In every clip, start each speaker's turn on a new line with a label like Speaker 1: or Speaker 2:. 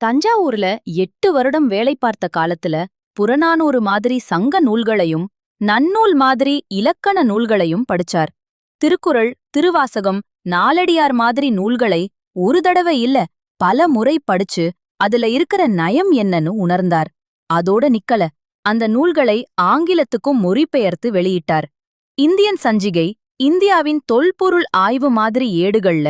Speaker 1: தஞ்சாவூர்ல 8 வருடம் வேலை பார்த்த காலத்துல புறநானூறு மாதிரி சங்க நூல்களையும் நன்னூல் மாதிரி இலக்கண நூல்களையும் படிச்சார். திருக்குறள், திருவாசகம், நாலடியார் மாதிரி நூல்களை ஒரு தடவை இல்ல பல முறை படிச்சு அதுல இருக்கிற நயம் என்னன்னு உணர்ந்தார். அதோட நிக்கல, அந்த நூல்களை ஆங்கிலத்துக்கும் மொழிபெயர்த்து வெளியிட்டார். இந்தியன் சஞ்சிகை, இந்தியாவின் தொல்பொருள் ஆய்வு மாதிரி ஏடுகள்ல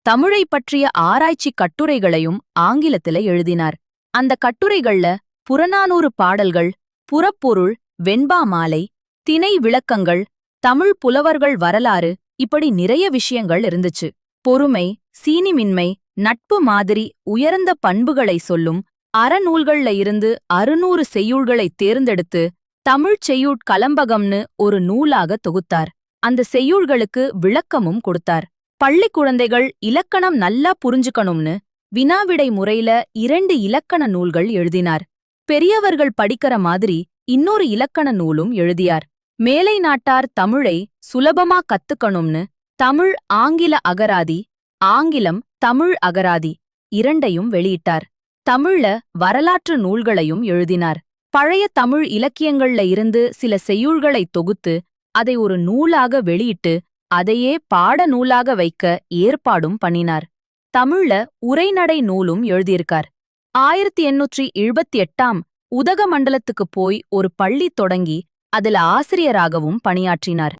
Speaker 1: தமிழை பற்றிய ஆராய்ச்சி கட்டுரைகளையும் ஆங்கிலத்தில எழுதினார். அந்த கட்டுரைகள்ல புறநானூறு பாடல்கள், புறப்பொருள், வெண்பா மாலை, திணை விளக்கங்கள், தமிழ் புலவர்கள் வரலாறு, இப்படி நிறைய விஷயங்கள் இருந்துச்சு. பொறுமை, சீனிமின்மை, நட்பு மாதிரி உயர்ந்த பண்புகளை சொல்லும் அறநூல்கள்ல இருந்து 600 செய்யுள்களை தேர்ந்தெடுத்து தமிழ்ச் செய்யுட் கலம்பகம்னு ஒரு நூலாக தொகுத்தார். அந்த செய்யுள்களுக்கு விளக்கமும் கொடுத்தார். பள்ளி குழந்தைகள் இலக்கணம் நல்லா புரிஞ்சுக்கணும்னு வினாவிடை முறையில 2 இலக்கண நூல்கள் எழுதினார். பெரியவர்கள் படிக்கிற மாதிரி இன்னொரு இலக்கண நூலும் எழுதியார். மேலை நாட்டார் தமிழை சுலபமா கத்துக்கணும்னு தமிழ் ஆங்கில அகராதி, ஆங்கிலம் தமிழ் அகராதி இரண்டையும் வெளியிட்டார். தமிழ்ல வரலாற்று நூல்களையும் எழுதினார். பழைய தமிழ் இலக்கியங்கள்ல இருந்து சில செய்யுள்களை தொகுத்து அதை ஒரு நூலாக வெளியிட்டு அதையே பாட நூலாக வைக்க ஏற்பாடும் பண்ணினார். தமிழ்ல உரைநடை நூலும் எழுதியிருக்கார். 1878 உதகமண்டலத்துக்கு போய் ஒரு பள்ளி தொடங்கி அதுல ஆசிரியராகவும் பணியாற்றினார்.